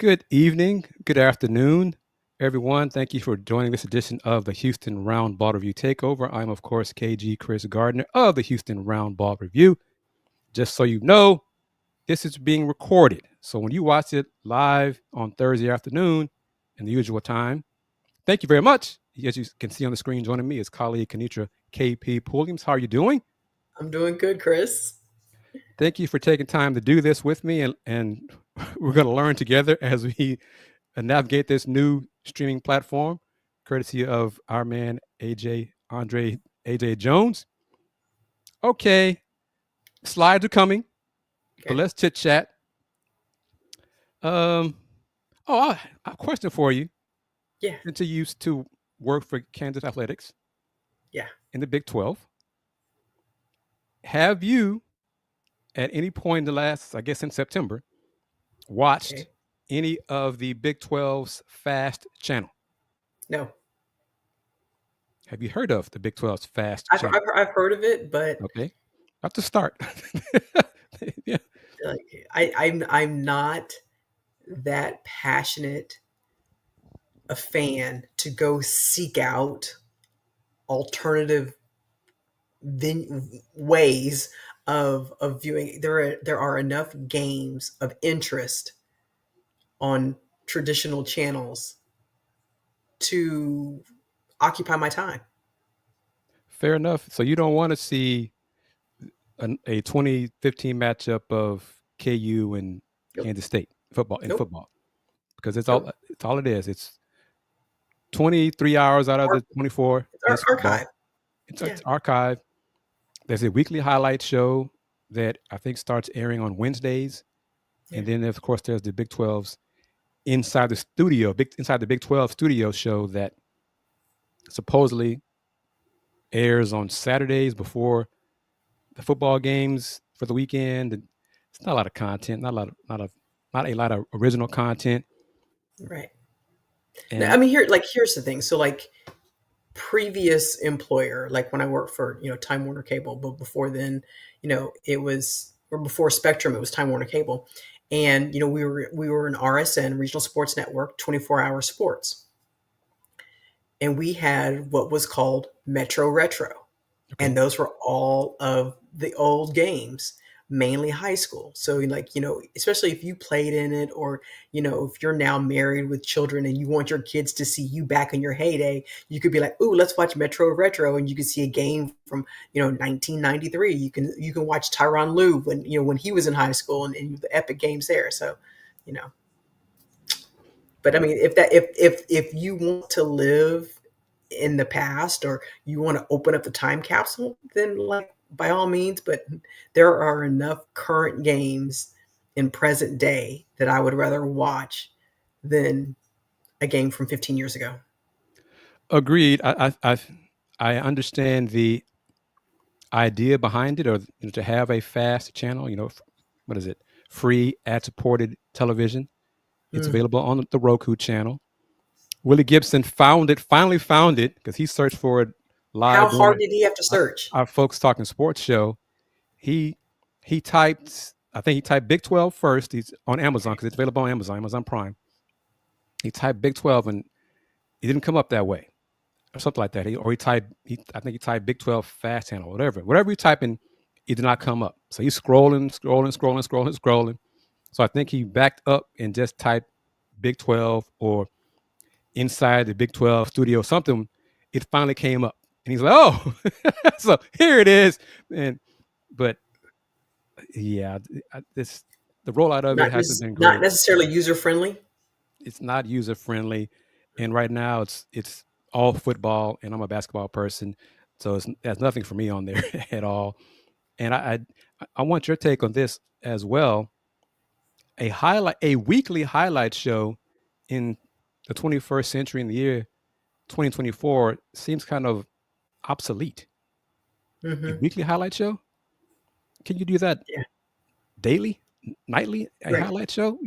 Good evening, good afternoon, everyone. Thank you for joining this edition of the Houston Roundball Review Takeover. I'm, of course, KG Kris Gardner of the Houston Roundball Review. Just so you know, this is being recorded. So when you watch it live on Thursday afternoon in the usual time, thank you very much. As you can see on the screen, joining me is colleague Kennetra Pulliams. How are you doing? I'm doing good, Kris. Thank you for taking time to do this with me, and we're going to learn together as we navigate this new streaming platform, courtesy of our man AJ Jones. Okay, slides are coming, but let's chit chat. A question for you. Yeah. Since you used to work for Kansas Athletics, Yeah. in the Big 12, have you, at any point in the last, I guess, in September, watched any of the Big 12's Fast channel? No. Have you heard of the Big 12's Fast channel? I've heard of it, but okay, have to start. Yeah. I'm not that passionate a fan to go seek out alternative ways of viewing. There are enough games of interest on traditional channels to occupy my time. Fair enough. So you don't want to see a 2015 matchup of KU and Kansas State football because it's all it is. It's 23 hours out of the 24. It's archive. It's archive. There's a weekly highlight show that I think starts airing on Wednesdays, and then of course there's the Big 12's inside the Big 12 studio show that supposedly airs on Saturdays before the football games for the weekend. And it's not a lot of content, not a lot of original content. Right. And I mean, here's the thing. So like previous employer, like when I worked for, Time Warner Cable, but before then, before Spectrum, it was Time Warner Cable. And, we were an RSN, Regional Sports Network, 24-hour sports. And we had what was called Metro Retro. Okay. And those were all of the old games, mainly high school. So especially if you played in it, or, if you're now married with children and you want your kids to see you back in your heyday, you could be like, ooh, let's watch Metro Retro. And you can see a game from, 1993. You can watch Tyronn Lue when he was in high school and the epic games there. So, but I mean, if you want to live in the past, or you want to open up the time capsule, then by all means, but there are enough current games in present day that I would rather watch than a game from 15 years ago. Agreed. I understand the idea behind it, or to have a fast channel, what is it? Free ad-supported television. It's available on the ROKU channel. Willie Gibson finally found it, because he searched for it live. How hard did he have to search? Our Folks Talking Sports show. He typed, I think he typed Big 12 first. He's on Amazon, because it's available on Amazon Prime. He typed Big 12 and it didn't come up that way, or something like that. I think he typed Big 12 Fast Channel, whatever he typed in, it did not come up. So he's scrolling. So I think he backed up and just typed Big 12 or inside the Big 12 studio, something. It finally came up, and he's like, oh, so here it is. But yeah, the rollout of it hasn't been great. Not necessarily user friendly. It's not user friendly, and right now it's all football, and I'm a basketball person, so there's nothing for me on there at all. And I want your take on this as well. A weekly highlight show in the 21st century, in the year 2024, seems kind of obsolete. A weekly highlight show? Can you do that daily, nightly? Highlight show?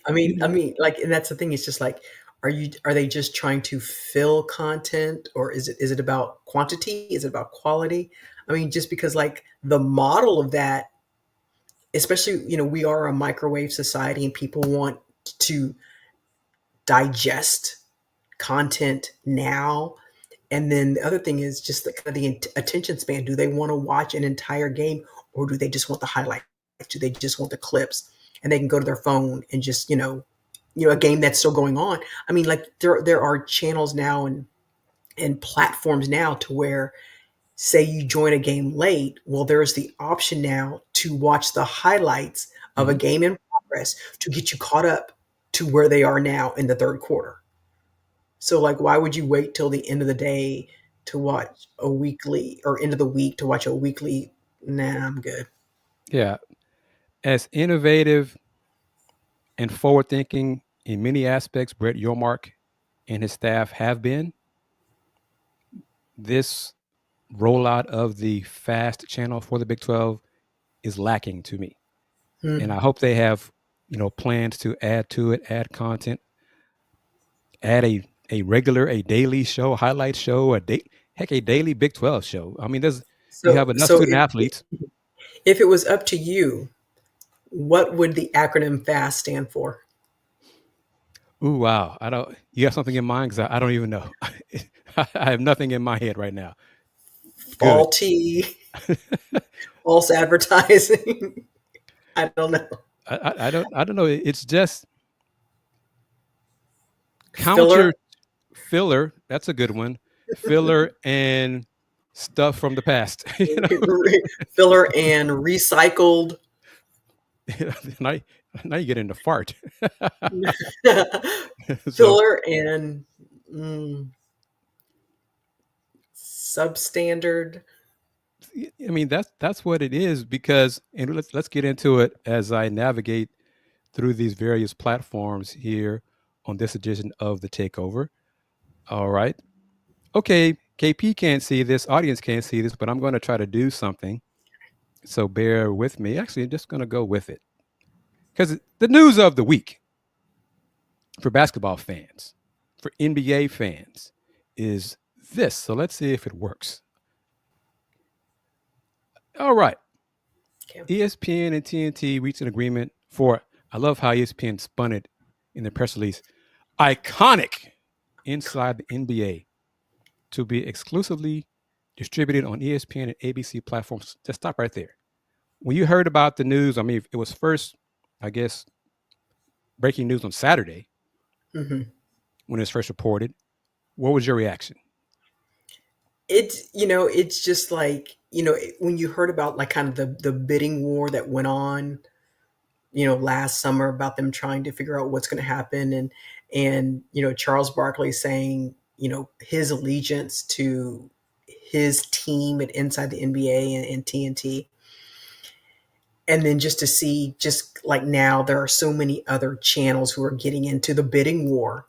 I mean, and that's the thing. It's just like, are they just trying to fill content, or is it about quantity? Is it about quality? I mean, just because the model of that, especially, we are a microwave society, and people want to digest content now. And then the other thing is just the kind of the attention span. Do they want to watch an entire game, or do they just want the highlights? Do they just want the clips? And they can go to their phone and just, a game that's still going on. I mean, like there are channels now and platforms now to where, say you join a game late, well, there's the option now to watch the highlights of a Hmm. game in progress to get you caught up to where they are now in the third quarter. So, like, why would you wait till the end of the day to watch a weekly, or end of the week to watch a weekly? Nah, I'm good. Yeah, as innovative and forward thinking in many aspects, Brett Yormark and his staff have been. This rollout of the fast channel for the Big 12 is lacking to me. And Hmm. I hope they have, plans to add to it, add content, add a regular, a daily show, a highlight show, heck, a daily Big 12 show. I mean, you So, have enough so student athletes. if it was up to you, what would the acronym FAST stand for? Ooh, wow. I don't, you have something in mind? Because I don't even know. I have nothing in my head right now. Good. Faulty, false advertising. I don't know. I don't know. It's just Filler, counter filler. That's a good one. Filler and stuff from the past. filler, and recycled. now, now you get into fart. So Filler and mm, substandard. I mean that's what it is because and let's get into it as I navigate through these various platforms here on this edition of the Takeover. All right. Okay, KP can't see this, audience can't see this, but I'm going to try to do something. So bear with me. Actually, I'm just going to go with it. Because the news of the week for basketball fans, for NBA fans, is this. So let's see if it works. All right. Okay. ESPN and TNT reached an agreement for, I love how ESPN spun it in the press release, iconic inside the NBA to be exclusively distributed on ESPN and ABC platforms. Just stop right there. When you heard about the news, I mean, it was first, I guess, breaking news on Saturday Hmm. when it was first reported. What was your reaction? It's just like, when you heard about, like, kind of the bidding war that went on, last summer, about them trying to figure out what's going to happen, and Charles Barkley saying, his allegiance to his team at inside the NBA and TNT. And then just to see, just like, now there are so many other channels who are getting into the bidding war,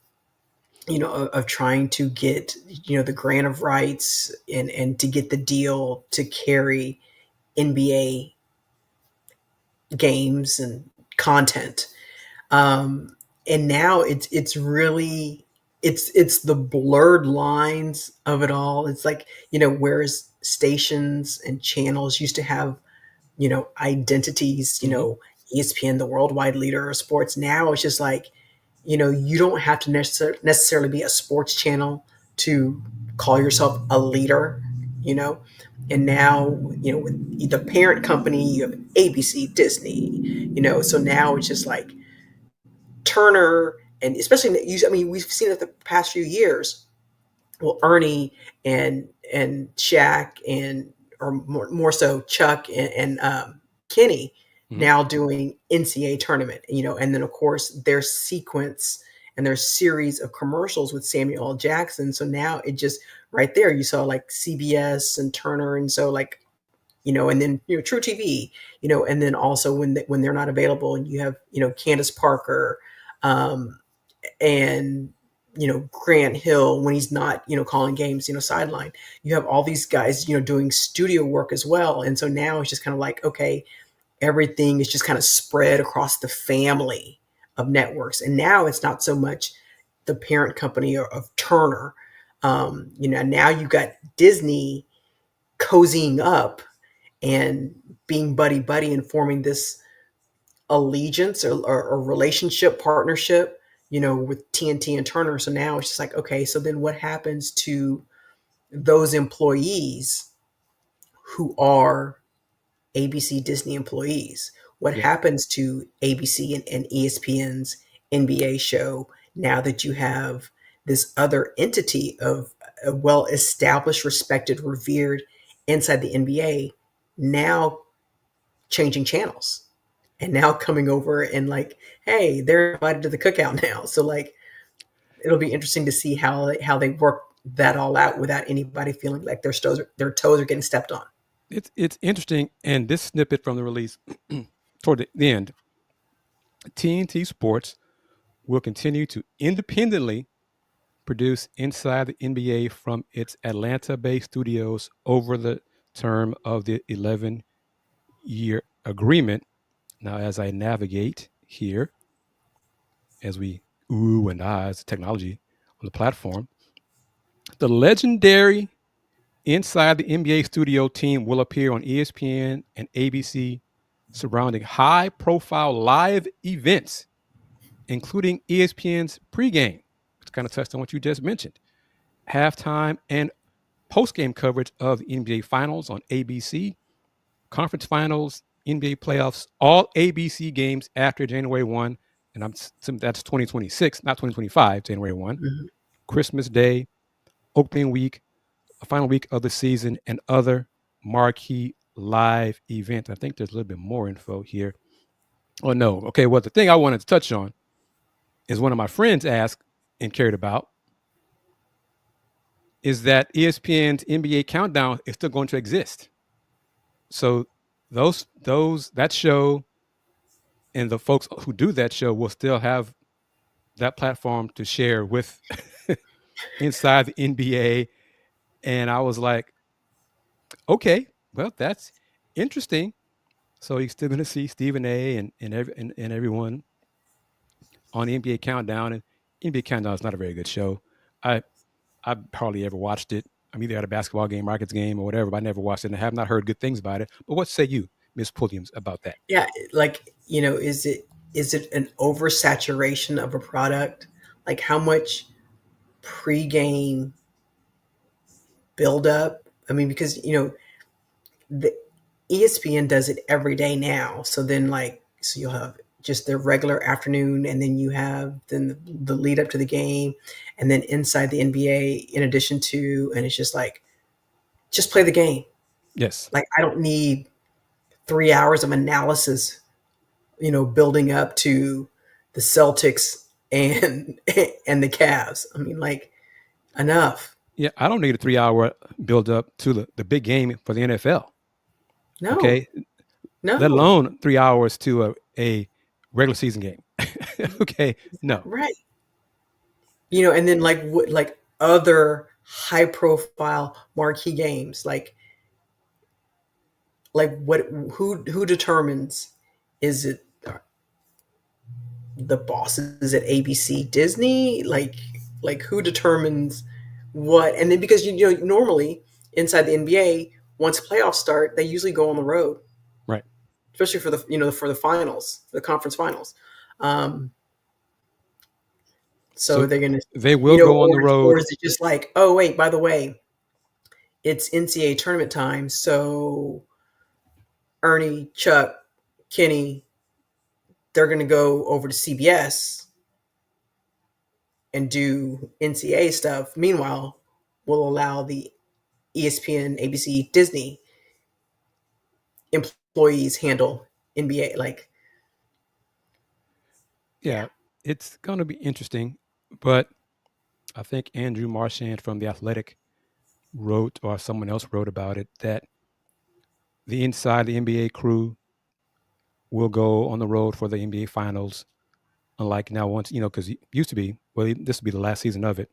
of trying to get, the grant of rights, and to get the deal to carry NBA games and content. And now it's really, it's the blurred lines of it all. It's like, whereas stations and channels used to have, identities, Mm-hmm. ESPN, the worldwide leader of sports. Now it's just like, you don't have to necessarily be a sports channel to call yourself a leader, you know. And now, with the parent company, you have ABC, Disney, so now it's just like Turner, and especially, I mean, we've seen it the past few years. Well, Ernie and Shaq, and, or more so Chuck and Kenny, Mm-hmm. now doing NCAA tournament, and then of course their sequence and their series of commercials with Samuel L. Jackson. So now it just, right there, you saw like CBS and Turner, and so, like, and then, True TV, and then also when they're not available, and you have, Candace Parker, um, and Grant Hill when he's not, calling games, sideline. You have all these guys, doing studio work as well, and so now it's just kind of like, okay, everything is just kind of spread across the family of networks, and now it's not so much the parent company of Turner. Now you've got Disney cozying up and being buddy buddy and forming this allegiance, or relationship partnership, with TNT and Turner. So now it's just like, okay, so then what happens to those employees who are ABC Disney employees? What Yeah. happens to ABC and ESPN's NBA show now that you have this other entity of a well established, respected, revered inside the NBA now changing channels and now coming over and like, hey, they're invited to the cookout now. So like, it'll be interesting to see how they work that all out without anybody feeling like their toes are getting stepped on. It's interesting. And this snippet from the release toward the end, TNT Sports will continue to independently produce Inside the NBA from its Atlanta based studios over the term of the 11-year agreement. Now, as I navigate here, as we ooh and ahs technology on the platform, the legendary Inside the NBA studio team will appear on ESPN and ABC surrounding high profile live events, including ESPN's pregame, which kind of touched on what you just mentioned, halftime and post-game coverage of the NBA Finals on ABC, conference finals, NBA playoffs, all ABC games after January 1, and that's 2026, not 2025, January 1, Mhm. Christmas Day, opening week, a final week of the season, and other marquee live events. I think there's a little bit more info here. Oh, no. Okay, well, the thing I wanted to touch on is one of my friends asked and cared about is that ESPN's NBA Countdown is still going to exist. So that show and the folks who do that show will still have that platform to share with inside the NBA. And I was like, okay, well, that's interesting. So you're still going to see Stephen A. And everyone on the NBA Countdown. And NBA Countdown is not a very good show. I I hardly ever watched it. I'm either at a basketball game, Rockets game, or whatever, but I never watched it and I have not heard good things about it. But what say you, Miss Pulliams, about that? Yeah, like is it an oversaturation of a product? Like how much pregame buildup? I mean, because the ESPN does it every day now. So then, like, so you'll have just the regular afternoon, and then you have then the lead up to the game, and then inside the NBA, in addition to, and it's just like, just play the game. Yes. Like, I don't need 3 hours of analysis, building up to the Celtics and and the Cavs. I mean, like, enough. Yeah, I don't need a 3 hour build up to the big game for the NFL. No, Okay. Let no, alone 3 hours to a regular season game. Okay. No. right. And then like what, like other high profile marquee games, like what, who determines, is it the bosses at ABC Disney, like who determines what? And then because normally inside the NBA, once playoffs start, they usually go on the road, Right. especially for the finals, the conference finals. um so So they're gonna, they will go on the or road. is it just like, oh wait, by the way, it's NCAA tournament time, so Ernie, Chuck, Kenny, they're going to go over to CBS and do NCAA stuff. Meanwhile, we'll allow the ESPN, ABC, Disney employees handle NBA. Like, yeah. Yeah, it's going to be interesting. But I think Andrew Marchand from The Athletic wrote, or someone else wrote about it, that the inside the NBA crew will go on the road for the NBA finals. Unlike now, once, because it used to be, well, this will be the last season of it.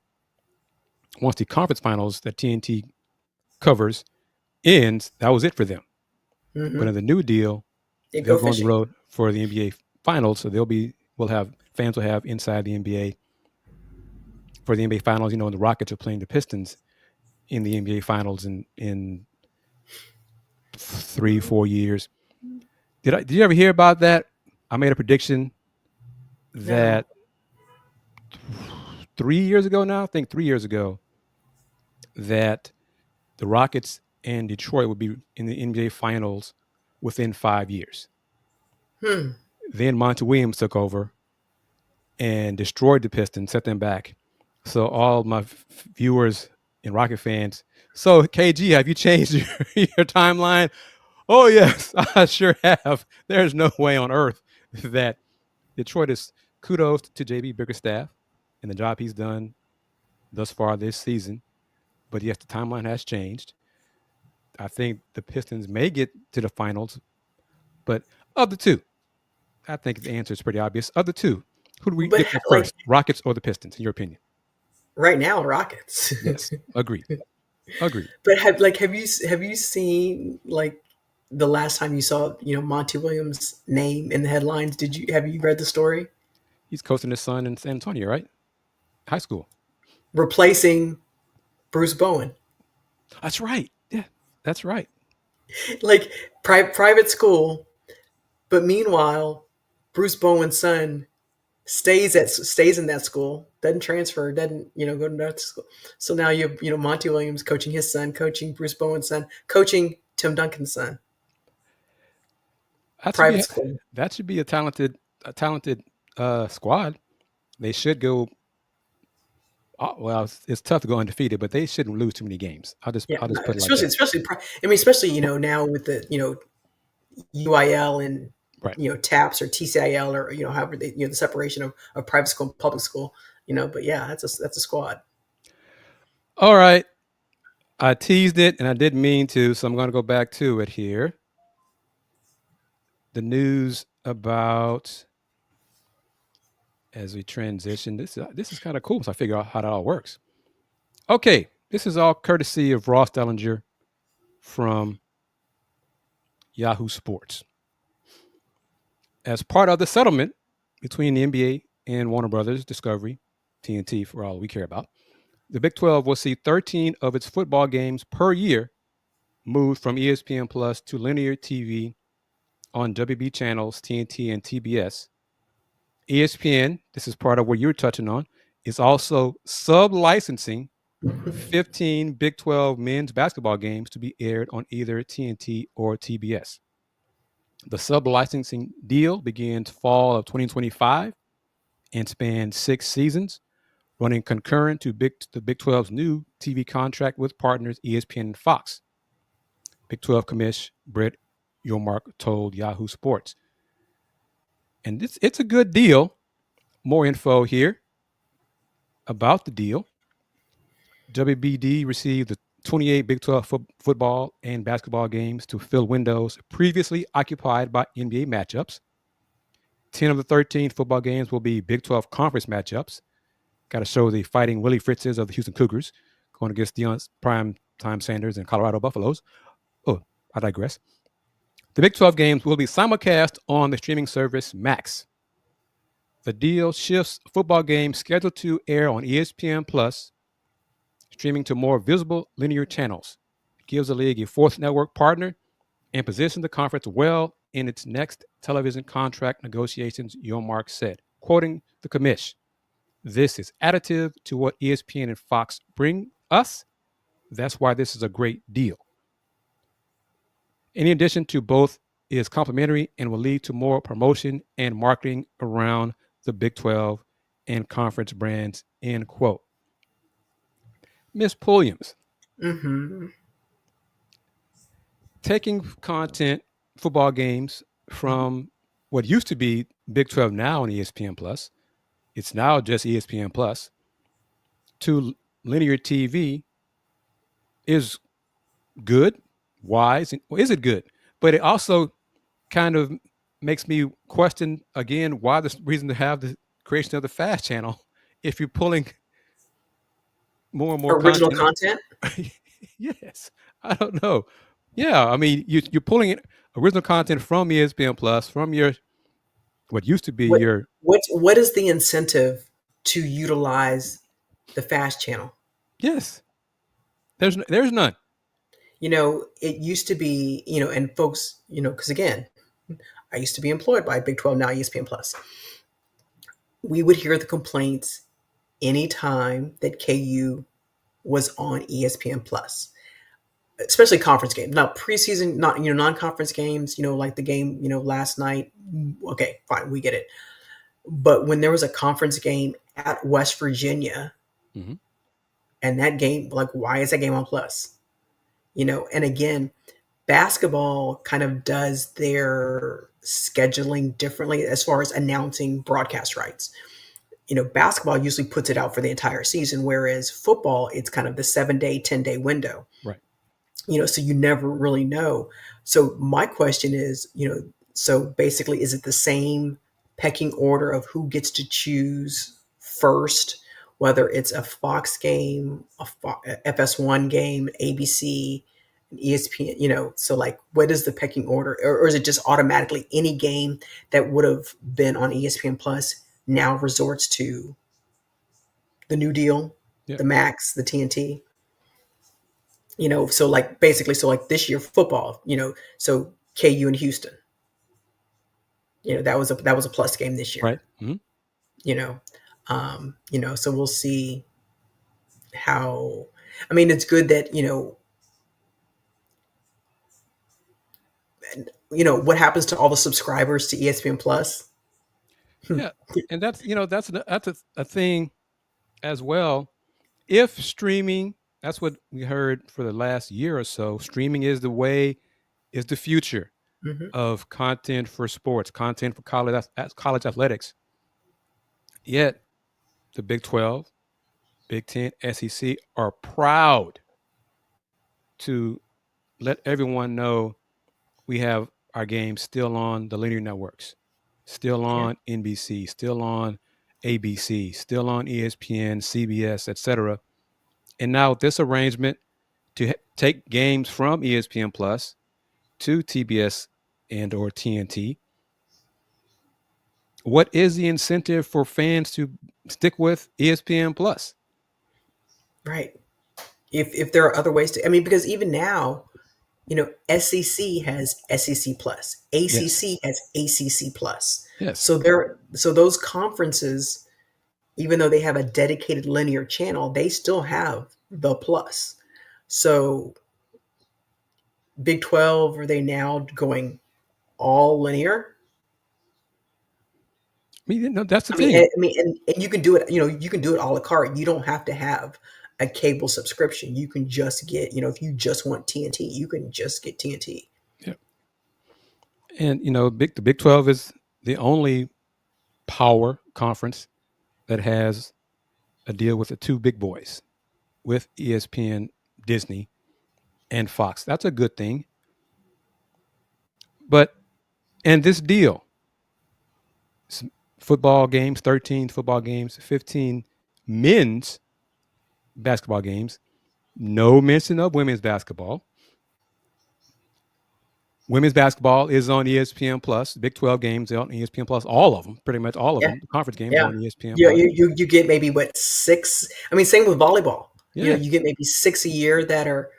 Once the conference finals that TNT covers ends, that was it for them. But in Hmm. the new deal, They they'll go go on the fishing. road for the NBA finals. So fans will have inside the NBA for the NBA finals. And the Rockets are playing the Pistons in the NBA finals in 3-4 years. Did you ever hear about that? I made a prediction No. that 3 years ago now, I think 3 years ago, that the Rockets and Detroit would be in the NBA Finals within 5 years. Hmm. Then Monty Williams took over and destroyed the Pistons, set them back. So all my viewers and Rocket fans, so KG, have you changed your timeline? Oh yes, I sure have. There's no way on earth that Detroit is. Kudos to JB Bickerstaff and the job he's done thus far this season. But yes, the timeline has changed. I think the Pistons may get to the finals, but of the two, I think the answer is pretty obvious. Of the two, who do we But get there like first, Rockets or the Pistons, in your opinion? right now, Rockets. Yes, agreed. Agreed. But have you seen like the last time you saw Monty Williams' name in the headlines? Have you read the story He's coaching his son in San Antonio, right? High school. replacing Bruce Bowen? That's right. Yeah, that's right. Like private school, but meanwhile, Bruce Bowen's son stays in that school, doesn't transfer, doesn't go to that school. So now you have Monty Williams coaching his son, coaching Bruce Bowen's son, coaching Tim Duncan's son. That should be Private school. that should be a talented squad. They should go. Well, it's tough to go undefeated, but they shouldn't lose too many games. Yeah, I'll just put it like that. especially I mean, especially now with the UIL and Right. TAPS or TCIL or however they, the separation of private school and public school. But yeah, that's a squad. All right. I teased it and I didn't mean to, so I'm going to go back to it here. The news about as we transition. This is kind of cool. So I figure out how that all works. Okay, this is all courtesy of Ross Dellinger from Yahoo Sports. As part of the settlement between the NBA and Warner Brothers Discovery, TNT for all we care about, the Big 12 will see 13 of its football games per year moved from ESPN Plus to linear TV on WB channels, TNT and TBS. ESPN, this is part of what you were touching on, is also sub-licensing 15 Big 12 men's basketball games to be aired on either TNT or TBS. The sub-licensing deal begins fall of 2025 and spans 6 seasons, running concurrent to the Big 12's new TV contract with partners ESPN and Fox. Big 12 commish Brett Yormark told Yahoo Sports. And it's a good deal. More info here about the deal. WBD received the 28 Big 12 football and basketball games to fill windows previously occupied by NBA matchups. 10 of the 13 football games will be Big 12 conference matchups. Got to show the fighting Willie Fritzes of the Houston Cougars going against Deion Prime Time Sanders and Colorado Buffaloes. Oh, I digress. The Big 12 games will be simulcast on the streaming service Max. The deal shifts football games scheduled to air on ESPN Plus, streaming to more visible linear channels. It gives the league a fourth network partner and positions the conference well in its next television contract negotiations, Yormark said. Quoting the commish, "This is additive to what ESPN and Fox bring us. That's why this is a great deal. In addition to both is complementary and will lead to more promotion and marketing around the Big 12 and conference brands," end quote. Miss Pulliams, Mm-hmm. taking content, football games from what used to be Big 12 now on ESPN Plus, it's now just ESPN Plus, to linear TV is good, wise, and well, is it good? But it also kind of makes me question again why the reason to have the creation of the fast channel if you're pulling more and more Original content. content. Yes, I don't know. Yeah, I mean you're pulling it, original content from ESPN Plus, from your what used to be What your what is the incentive to utilize the fast channel? yes. There's none. It used to be, and folks, because again, I used to be employed by Big 12, now ESPN Plus. We would hear the complaints anytime that KU was on ESPN Plus, especially conference games. Now preseason, not non-conference games. Like the game last night. Okay, fine, we get it. But when there was a conference game at West Virginia, Mm-hmm. and that game, like, why is that game on Plus? And again, basketball kind of does their scheduling differently as far as announcing broadcast rights. Basketball usually puts it out for the entire season, whereas football, it's kind of the 7-day, 10-day window. Right. So you never really know. So my question is, so basically, is it the same pecking order of who gets to choose first, whether it's a Fox game, a FS1 game, ABC, ESPN, so like, what is the pecking order? Or is it just automatically any game that would have been on ESPN Plus now resorts to the new deal, Yeah. the Max, the TNT? So like basically, so like this year football, so KU and Houston, that was a plus game this year. Right. Mm-hmm. you know so we'll see how. I mean, it's good that what happens to all the subscribers to ESPN Plus. Yeah. And that's a thing as well. If streaming, that's what we heard for the last year or so. Streaming is the future Hmm. of content for sports, content for college athletics. Yet the Big 12, Big 10, SEC are proud to let everyone know we have our games still on the linear networks, still Yeah. on NBC, still on ABC, still on ESPN, CBS, etc. And now this arrangement to take games from ESPN Plus to TBS and or TNT. What is the incentive for fans to stick with ESPN Plus? Right. If there are other ways to, I mean, because even now, SEC has SEC Plus, Yes. ACC has ACC Plus. Yes. So those conferences, even though they have a dedicated linear channel, they still have the Plus. So Big 12, are they now going all linear? I mean, no, that's the I mean, thing. and you can do it. You can do it a la carte. You don't have to have a cable subscription. You can just get, if you just want TNT, you can just get TNT. Yeah. And the Big 12 is the only power conference that has a deal with the two big boys, with ESPN, Disney, and Fox. That's a good thing. But and this deal, football games, 13 football games, 15 men's basketball games, no mention of women's basketball. Women's basketball is on ESPN Plus. Big 12 games are on ESPN Plus. All of them, pretty much all of Yeah, them. The conference games are yeah, on ESPN yeah. Plus. You get maybe what, six? I mean, same with volleyball. Yeah. You get maybe six a year that are,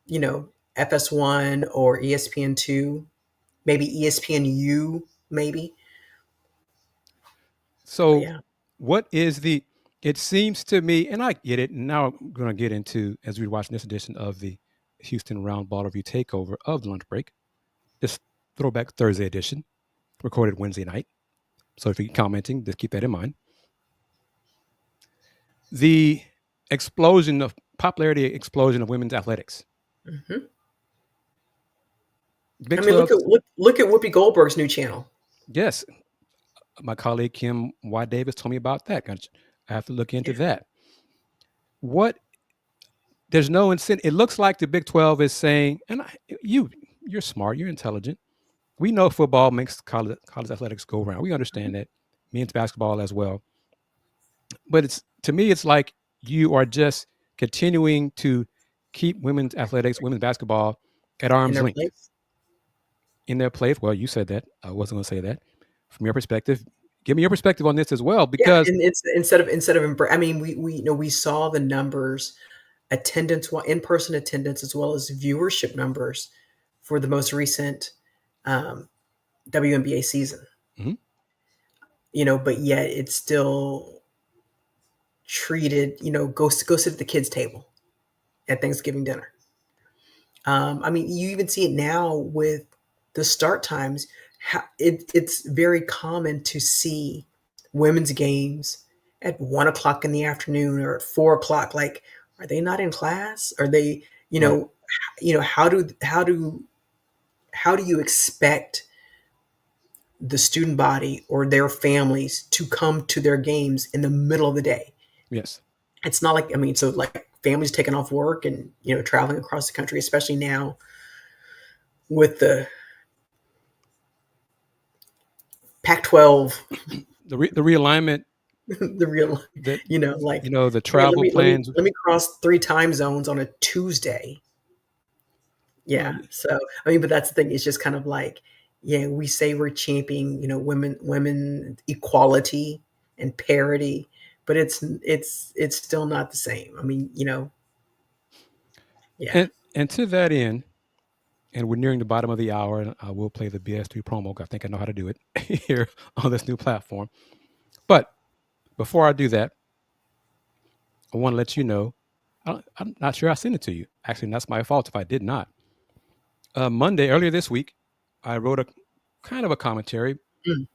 you know, FS1 or ESPN2, maybe ESPNU, maybe. But So, yeah. what is the? It seems to me, and I get it. And now I'm going to get into, as we're watching this edition of the Houston Roundball Review Takeover of the lunch break, this Throwback Thursday edition, recorded Wednesday night. So if you're commenting, just keep that in mind. The explosion of women's athletics. Hmm. I Big mean, 12, look at Whoopi Goldberg's new channel. yes. My colleague Kim Y. Davis told me about that. I have to look into Yeah. that. What There's no incentive. It looks like the Big 12 is saying, and you're smart, you're intelligent. We know football makes college athletics go around. We understand that. Men's basketball as well. But it's to me, it's like you are just continuing to keep women's athletics, women's basketball at In arm's their length place. in their place. Well, you said that. I wasn't going to say that. From your perspective, give me your perspective on this as well, Yeah, because and it's instead of I mean, we saw the numbers, attendance, in person attendance, as well as viewership numbers for the most recent um, WNBA season. mhm, But yet it's still treated, go sit at the kids' table at Thanksgiving dinner. I mean, you even see it now with the start times. It's very common to see women's games at 1 o'clock in the afternoon or at 4 o'clock. Like, are they not in class? Are they, Right. how do you expect the student body or their families to come to their games in the middle of the day? Yes. It's not like, I mean, so like families taking off work and, traveling across the country, especially now with the Pac-12, The realignment the real, that like, the hey, let travel me let me plans. let me cross 3 time zones on a Tuesday. Well, Yeah. So I mean, but that's the thing. It's just kind of like, yeah, we say we're championing, women equality and parity, but it's still not the same. I mean, yeah. and to that end, and we're nearing the bottom of the hour, and I will play the BS3 promo. I think I know how to do it here on this new platform. But before I do that, I want to let you know. I'm not sure I sent it to you. Actually, that's my fault if I did not. Monday, earlier this week, I wrote a kind of a commentary Mm.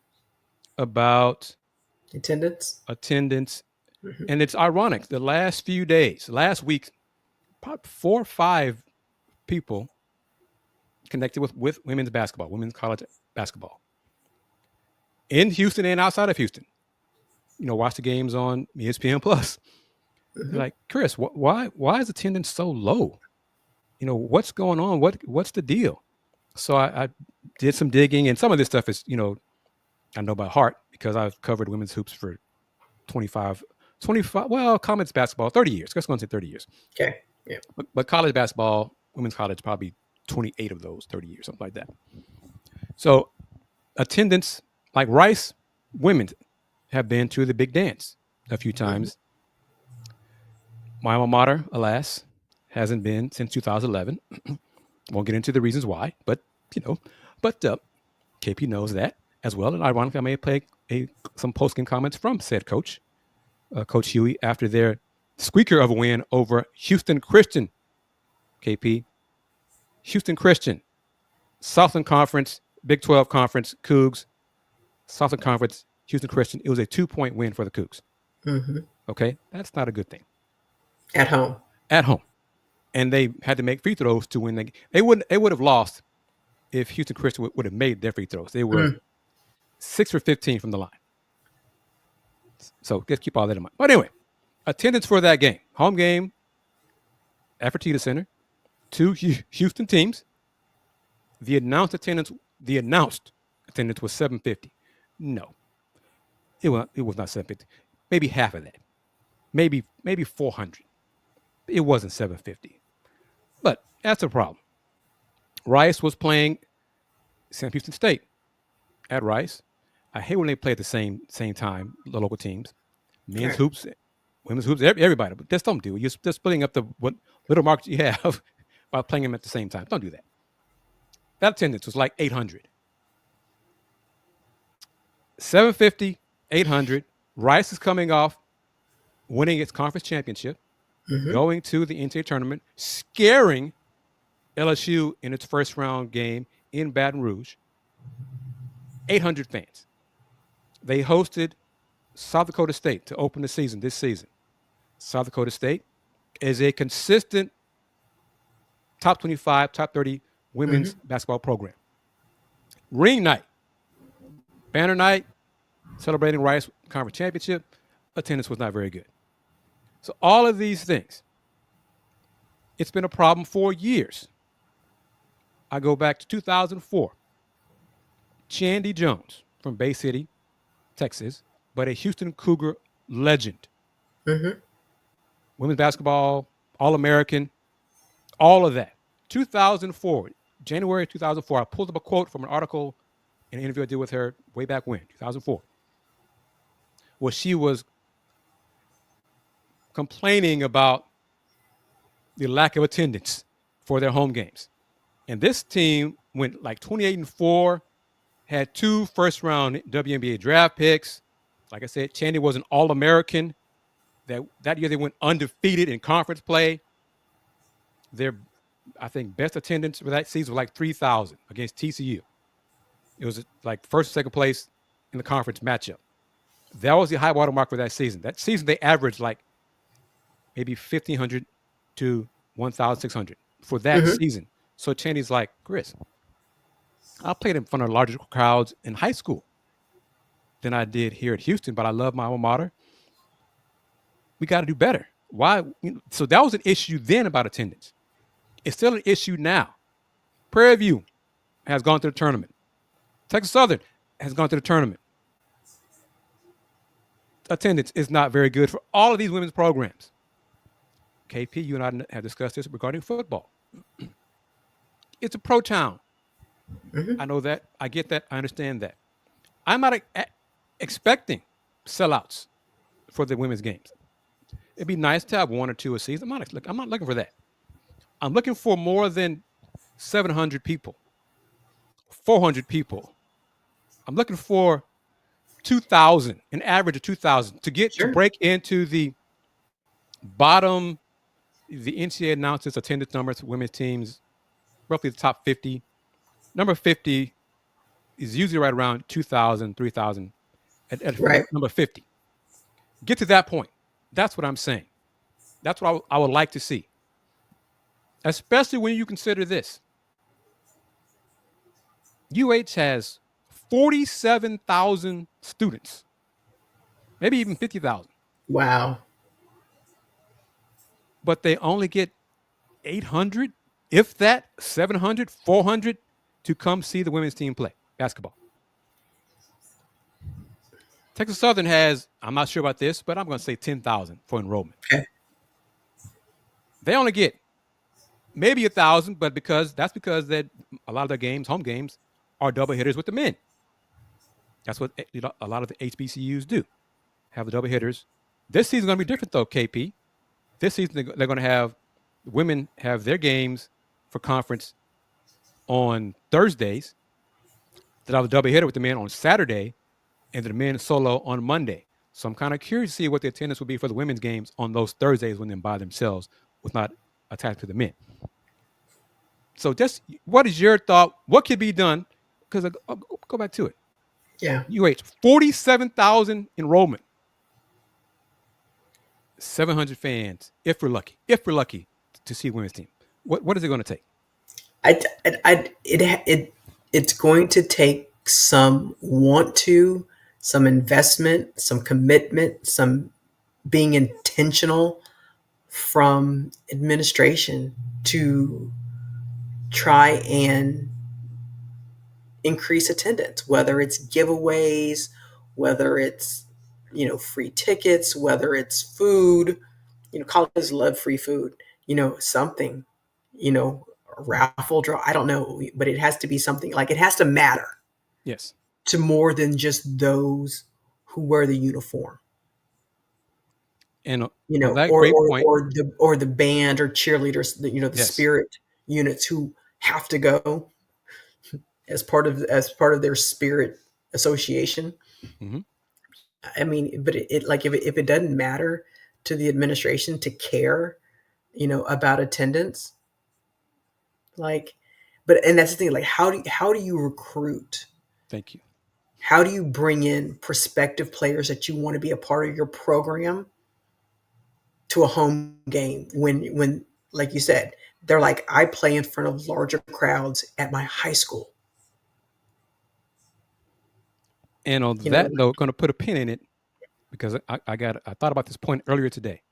about Attendance. attendance. Hmm. And it's ironic. The last few days, last week, probably 4 or 5 people connected with women's basketball, women's college basketball in Houston and outside of Houston. Watch the games on ESPN Plus. They're Hmm. like, Kris, why is attendance so low? What's going on? What's the deal? So I did some digging, and some of this stuff is, I know by heart because I've covered women's hoops for 25, well, college basketball, 30 years. Let's go and say 30 years. Okay. Yeah. But college basketball, women's college, probably 28 of those 30 years, something like that. So attendance, like Rice, women have been to the big dance a few Hmm. times. My alma mater, alas, hasn't been since 2011. Won't get into the reasons why, but you know, but KP knows that as well. And ironically, I may play some post-game comments from said coach, Coach Huey, after their squeaker of a win over Houston Christian. KP, Houston Christian, Southland Conference, Big 12 Conference, Cougs, Southland Conference, Houston Christian. It was a 2-point win for the Cougs. Hmm. Okay, that's not a good thing. At home. At home, and they had to make free throws to win. They would have lost if Houston Christian would have made their free throws. They were Mm. 6 for 15 from the line. So let's keep all that in mind. But anyway, attendance for that game, home game at Fertitta Center, 2 Houston teams. The announced attendance was 750. No, it was not 750. Maybe half of that. Maybe 400. It wasn't 750. But that's a problem. Rice was playing Sam Houston State at Rice. I hate when they play at the same time, the local teams. Men's Right. hoops, women's hoops, everybody. But just don't do it. You're just splitting up the what little market you have by playing them at the same time. Don't do that. That attendance was like 800. 750, 800. Rice is coming off winning its conference championship, Hmm. going to the NCAA tournament, scaring LSU in its first round game in Baton Rouge. 800 fans. They hosted South Dakota State to open the season this season. South Dakota State is a consistent top 25, top 30 women's Hmm. basketball program. Ring night, banner night, celebrating Rice Conference Championship, attendance was not very good. So all of these things, it's been a problem for years. I go back to 2004. Chandy Jones from Bay City, Texas, but a Houston Cougar legend. Hmm. Women's basketball, All-American, all of that. 2004, January 2004, I pulled up a quote from an article, an interview I did with her way back when, 2004, where she was complaining about the lack of attendance for their home games. And this team went like 28-4, had 2 first-round WNBA draft picks. Like I said, Chandy was an All-American. That year they went undefeated in conference play. Their, I think, best attendance for that season was like 3,000 against TCU. It was like first and second place in the conference matchup. That was the high water mark for that season. That season they averaged like maybe 1,500 to 1,600 for that Mm-hmm. season. So Chaney's like, Kris, I played in front of larger crowds in high school than I did here at Houston, but I love my alma mater. We got to do better. Why? So that was an issue then about attendance. It's still an issue now. Prairie View has gone to the tournament. Texas Southern has gone to the tournament. Attendance is not very good for all of these women's programs. KP, you and I have discussed this regarding football. It's a pro town. Mm-hmm. I know that. I get that. I understand that. I'm not expecting sellouts for the women's games. It'd be nice to have one or two a season. I'm not looking for that. I'm looking for more than 700 people, 400 people. I'm looking for 2,000, an average of 2,000 to Sure. break into the bottom. The NCAA announces attendance numbers for women's teams, roughly the top 50. Number 50 is usually right around 2,000, 3,000 at Right. number 50. Get to that point. That's what I'm saying. That's what I would like to see. Especially when you consider this. UH has 47,000 students, maybe even 50,000, Wow. but they only get 800, if that, 700, 400 to come see the women's team play basketball. Texas Southern has, I'm not sure about this, but I'm going to say 10,000 for enrollment. Okay. They only get maybe 1,000, but that's because that a lot of their games, home games, are double hitters with the men. That's what a lot of the HBCUs do, have the double hitters. This season's going to be different though, KP. This season they're going to have women have their games for conference on Thursdays. They'll have a double hitter with the men on Saturday, and the men solo on Monday. So I'm kind of curious to see what the attendance will be for the women's games on those Thursdays when they're by themselves, with not attached to the men. So just what is your thought? What could be done? Because I'll go back to it. Yeah. 47,000 enrollment, 700 fans, if we're lucky to see a women's team. What is it going to take? It's going to take some want to, some investment, some commitment, some being intentional from administration to try and increase attendance, whether it's giveaways, whether it's, free tickets, whether it's food. Colleges love free food, something, a raffle draw. I don't know, but it has to be something, like, it has to matter Yes. to more than just those who wear the uniform, And on that great point, or the band or cheerleaders, the yes. spirit units who have to go as part of their spirit association. Mm-hmm. I mean, but it like, if it doesn't matter to the administration to care, about attendance, like, and that's the thing, like, how do you recruit? Thank you. How do you bring in prospective players that you want to be a part of your program to a home game when, like you said, they're like, I play in front of larger crowds at my high school. And on You know, that note, going to put a pin in it because I thought about this point earlier today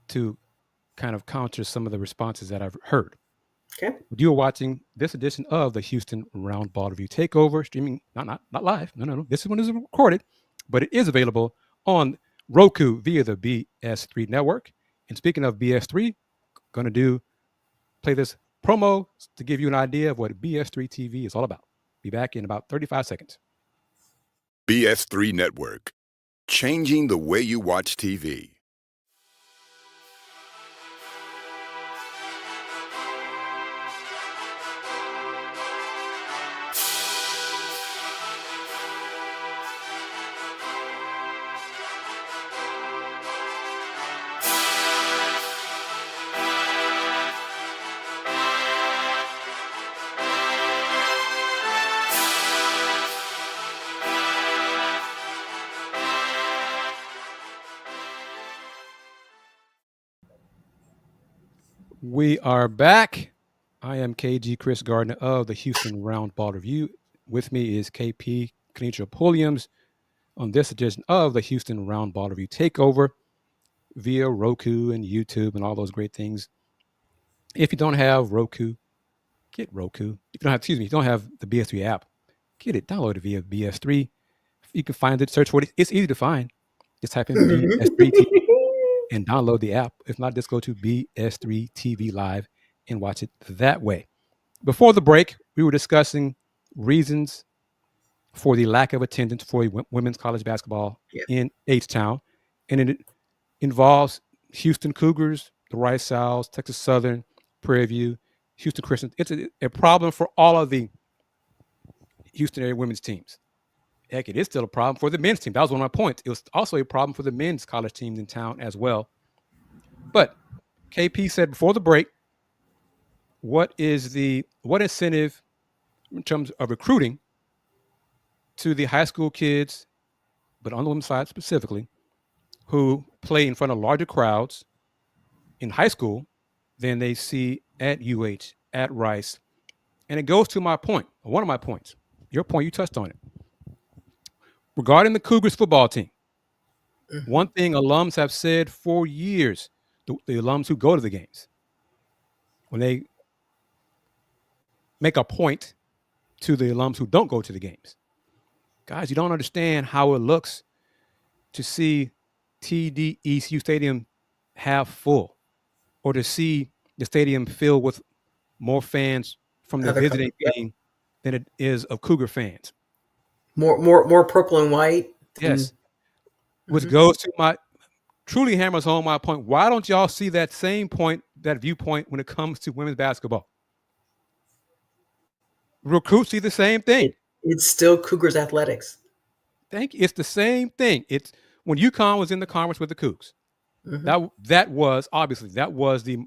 to kind of counter some of the responses that I've heard. okay. You are watching this edition of the Houston Roundball Review Takeover, streaming not live. No. This one is recorded, but it is available on Roku via the BS3 network. And speaking of BS3, going to play this promo to give you an idea of what BS3 TV is all about. Be back in about 35 seconds. BS3 Network, changing the way you watch TV. We are back. I am KG Kris Gardner of the Houston Roundball Review. With me is KP Kennetra Pulliams on this edition of the Houston Roundball Review Takeover via Roku and YouTube and all those great things. If you don't have Roku, get Roku. If you don't have, excuse me, if you don't have the BS3 app, get it. Download it via BS3. You can find it, search for it. It's easy to find. Just type in BS3 TV and download the app. If not, just go to BS3 TV Live and watch it that way. Before the break, we were discussing reasons for the lack of attendance for women's college basketball in H-Town. And it involves Houston Cougars, the Rice Owls, Texas Southern, Prairie View, Houston Christian. It's a problem for all of the Houston area women's teams. Heck, it is still a problem for the men's team. That was one of my points. It was also a problem for the men's college teams in town as well. But KP said before the break, what incentive in terms of recruiting to the high school kids, but on the women's side specifically, who play in front of larger crowds in high school than they see at UH, at Rice. And it goes to my point, one of my points. Your point, you touched on it. Regarding the Cougars football team, one thing alums have said for years, the alums who go to the games, when they make a point to the alums who don't go to the games, guys, you don't understand how it looks to see TDECU Stadium half full, or to see the stadium filled with more fans from the visiting team than it is of Cougar fans. More purple and white. Yes. Which goes to my, truly hammers home my point. Why don't y'all see that same point, that viewpoint when it comes to women's basketball? Recruits see the same thing. It's still Cougars athletics. Thank you. It's the same thing. It's when UConn was in the conference with the Cougs. That was the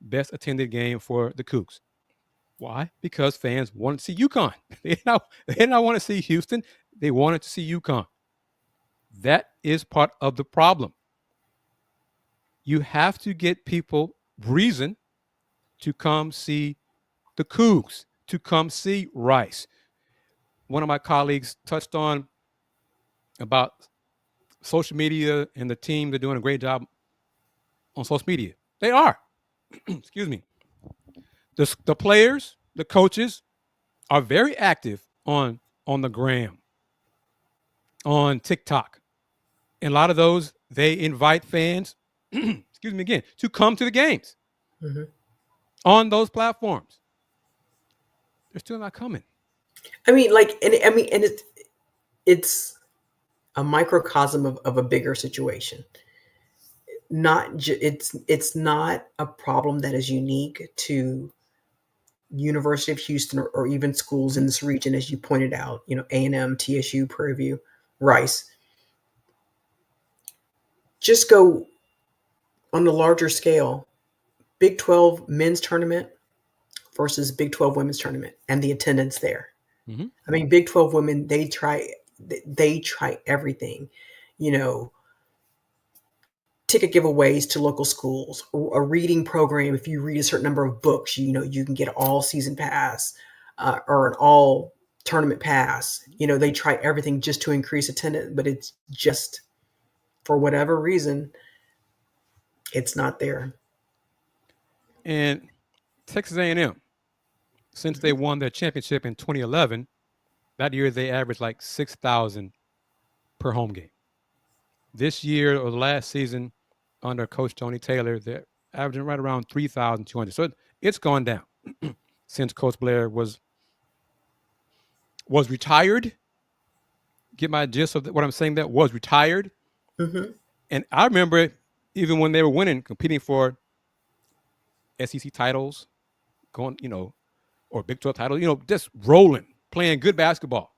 best attended game for the Cougs. Why? Because fans wanted to see UConn. They did not want to see Houston. They wanted to see UConn. That is part of the problem. You have to get people reason to come see the Cougs, to come see Rice. One of my colleagues touched on about social media and the team. They're doing a great job on social media. They are. Excuse me. The players, the coaches are very active on the gram, on TikTok. And a lot of those, they invite fans, excuse me again, to come to the games on those platforms. They're still not coming. I mean, it's a microcosm of a bigger situation. It's not a problem that is unique to University of Houston or even schools in this region, as you pointed out. A&M, TSU, Prairie View, Rice. Just go on the larger scale, Big 12 men's tournament versus Big 12 women's tournament and the attendance there. I mean, Big 12 women, they try everything, ticket giveaways to local schools, a reading program. If you read a certain number of books, you can get an all season pass or an all tournament pass. They try everything just to increase attendance, but it's just, for whatever reason, it's not there. And Texas A&M, since they won their championship in 2011, that year they averaged like 6,000 per home game. This year, or the last season, under Coach Tony Taylor, they're averaging right around 3,200. So it's gone down since Coach Blair was retired. Get my gist of what I'm saying? That was retired. And I remember even when they were winning, competing for SEC titles, going, or Big 12 titles, just rolling, playing good basketball.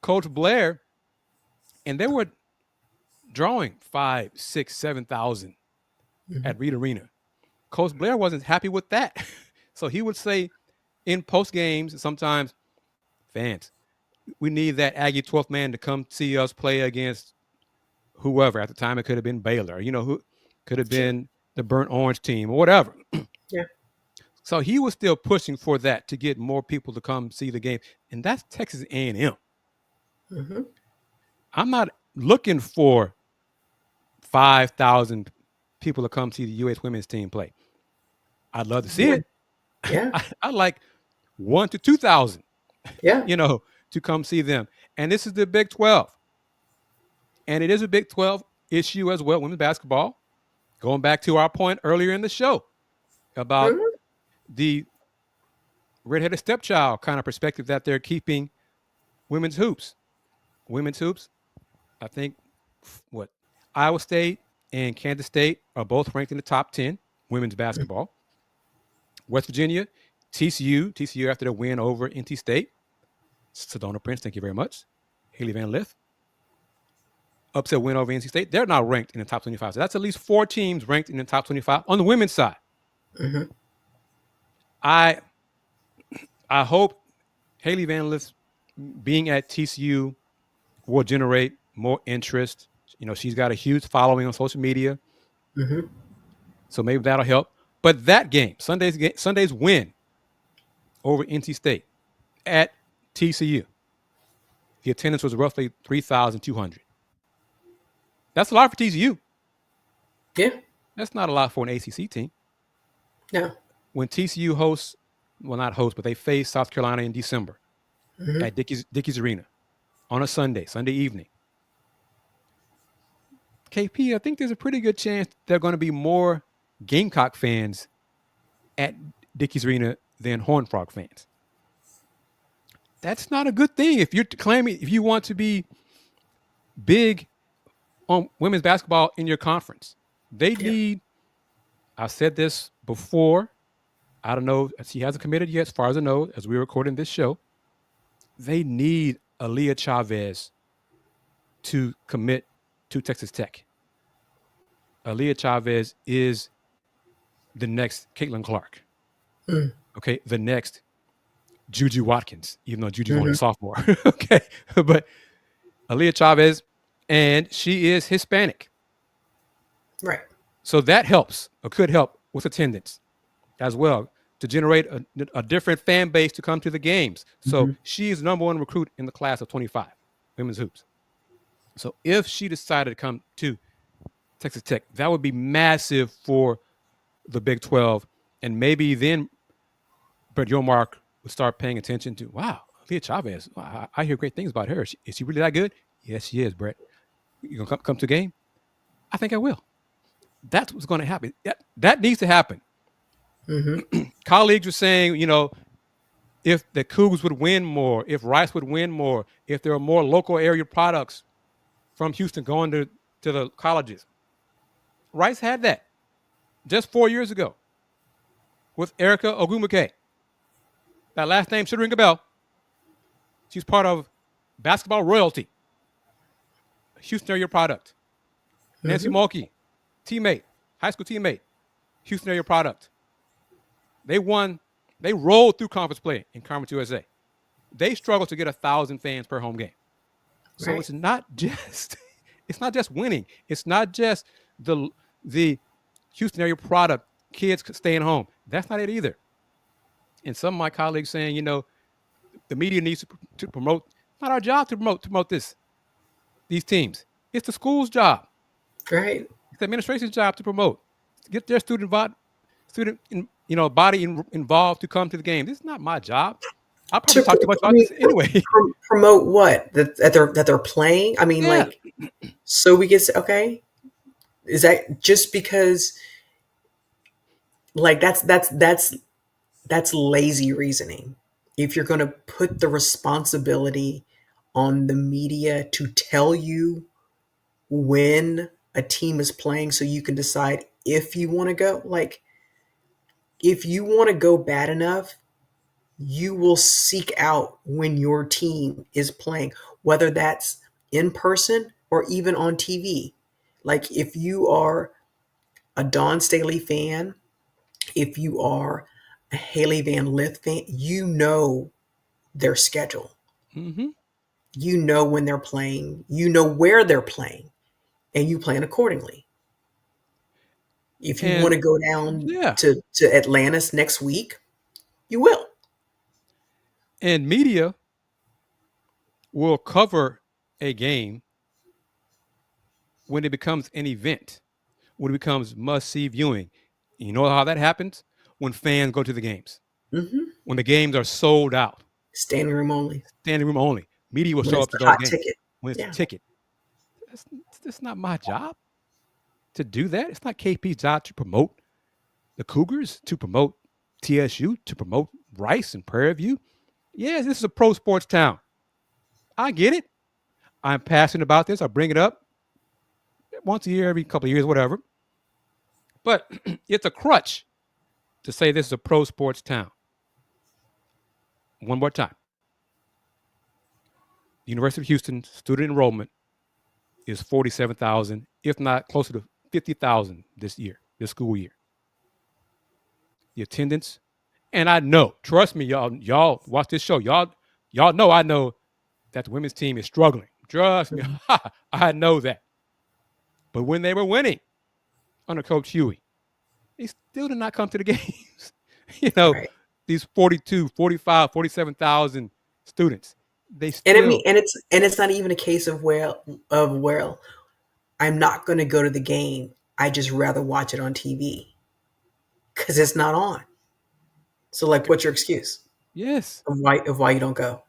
Coach Blair, and they were drawing 5, 6, 7,000 at Reed Arena. Coach Blair wasn't happy with that. So he would say in post games, sometimes, fans, we need that Aggie 12th man to come see us play against whoever. At the time, it could have been Baylor, who could have been the Burnt Orange team or whatever. Yeah. So he was still pushing for that to get more people to come see the game, and that's Texas A&M. Mm-hmm. I'm not looking for 5,000 people to come see the U.S. women's team play. I'd love to see Yeah. it. Yeah. I'd like 1,000 to 2,000, Yeah. to come see them. And this is the Big 12. And it is a Big 12 issue as well, women's basketball. Going back to our point earlier in the show about Mm-hmm. the redheaded stepchild kind of perspective that they're keeping women's hoops. Women's hoops, I think, what, Iowa State and Kansas State are both ranked in the top 10 women's basketball. West Virginia, TCU after their win over NC State. Sedona Prince, thank you very much. Haley Van Lith, upset win over NC State. They're now ranked in the top 25. So that's at least 4 teams ranked in the top 25 on the women's side. Mm-hmm. I hope Haley Van Lith being at TCU will generate more interest. She's got a huge following on social media. Mm-hmm. So maybe that'll help. But that game, Sunday's win over NC State at TCU, the attendance was roughly 3,200. That's a lot for TCU. Yeah. That's not a lot for an ACC team. No. When TCU hosts, well, not hosts, but they face South Carolina in December at Dickies Arena on a Sunday evening. KP, I think there's a pretty good chance there are going to be more Gamecock fans at Dickies Arena than Horned Frog fans. That's not a good thing. If you want to be big on women's basketball in your conference, they need, I've said this before, I don't know, she hasn't committed yet as far as I know, as we're recording this show, they need Aaliyah Chavez to commit to Texas Tech. Aaliyah Chavez is the next Caitlin Clark. Okay, the next Juju Watkins, even though Juju's only a sophomore. Okay, but Aaliyah Chavez, and she is Hispanic. Right. So that helps, or could help, with attendance as well, to generate a different fan base to come to the games. So she is the number 1 recruit in the class of 25, women's hoops. So if she decided to come to Texas Tech, that would be massive for the Big 12. And maybe then Brett Yormark would start paying attention to, wow, Leah Chavez, wow, I hear great things about her. Is she really that good? Yes, she is, Brett. You going to come to a game? I think I will. That's what's going to happen. That needs to happen. Colleagues were saying, if the Cougs would win more, if Rice would win more, if there are more local area products from Houston going to the colleges. Rice had that just 4 years ago with Erica Ogumake. That last name should ring a bell. She's part of basketball royalty. Houston area product. Nancy Mulkey, teammate, high school teammate, Houston area product. They rolled through conference play in Conference USA. They struggled to get 1,000 fans per home game. So It's not just winning. It's not just the Houston area product, kids staying home. That's not it either. And some of my colleagues saying, the media needs to promote. It's not our job to promote these teams. It's the school's job. Right. It's the administration's job to promote. Get their student body involved to come to the game. This is not my job. I'll probably talk too much about this anyway. Promote what? That they're playing? I mean, so we get, okay. Is that just because, that's lazy reasoning. If you're going to put the responsibility on the media to tell you when a team is playing so you can decide if you want to go, if you want to go bad enough, you will seek out when your team is playing, whether that's in person or even on TV. If you are a Dawn Staley fan, if you are a Haley Van Lith fan, you know their schedule. You know when they're playing, you know where they're playing, and you plan accordingly. If you want And to go down yeah, to Atlantis next week, you will. and media will cover a game when it becomes an event, when it becomes must see viewing. You know how that happens? When fans go to the games, Hmm. when the games are sold out, Standing room only. standing room only. Media will When show it's up to the those hot games ticket. when it's a Yeah. ticket. That's, that's not my job to do that. It's not KP's job to promote the Cougars, to promote TSU, to promote Rice and Prairie View. Yes, this is a pro sports town. I get it. I'm passionate about this. I bring it up once a year, every couple of years, whatever. But it's a crutch to say this is a pro sports town. One more time. The University of Houston student enrollment is 47,000, if not closer to 50,000 this year, this school year. The attendance, and I know, trust me, y'all watch this show. Y'all know I know that the women's team is struggling. Trust me, Mhm. I know that. But when they were winning under Coach Huey, they still did not come to the games. you know, Right. these 42, 45, 47,000 students, they And I mean, still, and it's not even a case of well, I'm not going to go to the game. I just rather watch it on TV because it's not on. So, like, what's your excuse yes. of why you don't go?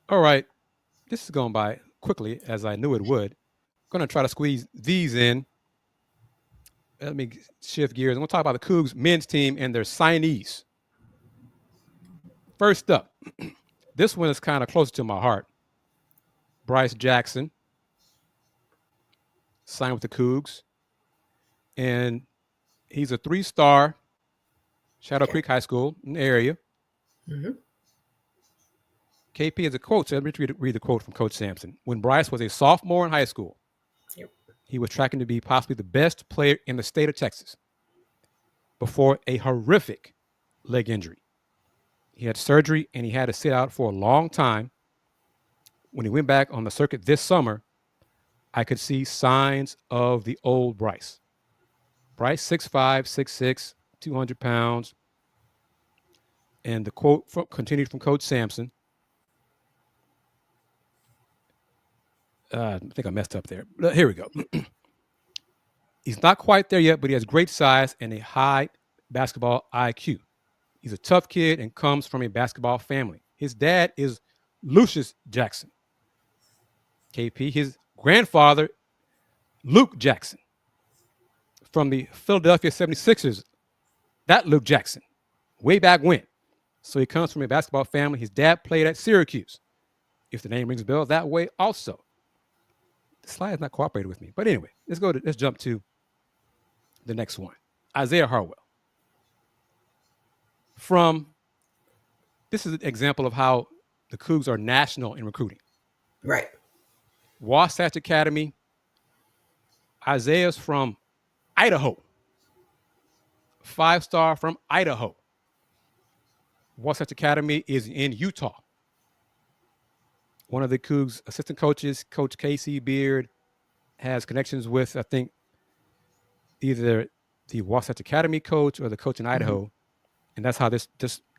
All right. This is going by quickly as I knew it would. I'm going to try to squeeze these in. Let me shift gears. I'm going to talk about the Cougs men's team and their signees. First up, this one is kind of closer to my heart. Bryce Jackson signed with the Cougs, and he's a 3-star, Shadow Okay. Creek High School in the area. Hmm. KP has a quote. So let me read the quote from Coach Sampson. When Bryce was a sophomore in high school, Yep. he was tracking to be possibly the best player in the state of Texas before a horrific leg injury. He had surgery and he had to sit out for a long time. When he went back on the circuit this summer, I could see signs of the old Bryce. Bryce, 6'5, 6'6, 200 pounds. And the quote continued from Coach Sampson. I think I messed up there. Here we go. He's not quite there yet, but he has great size and a high basketball IQ. He's a tough kid and comes from a basketball family. His dad is Lucius Jackson, KP. His grandfather, Luke Jackson, from the Philadelphia 76ers. That Luke Jackson, way back when. So he comes from a basketball family. His dad played at Syracuse. If the name rings a bell, that way also. The slide is not cooperating with me. But anyway, let's jump to the next one. Isaiah Harwell. This is an example of how the Cougs are national in recruiting. Right. Wasatch Academy. Isaiah's from Idaho. 5-star from Idaho. Wasatch Academy is in Utah. One of the Cougs' assistant coaches, Coach Casey Beard, has connections with, I think, either the Wasatch Academy coach or the coach in Idaho. Hmm. And that's how this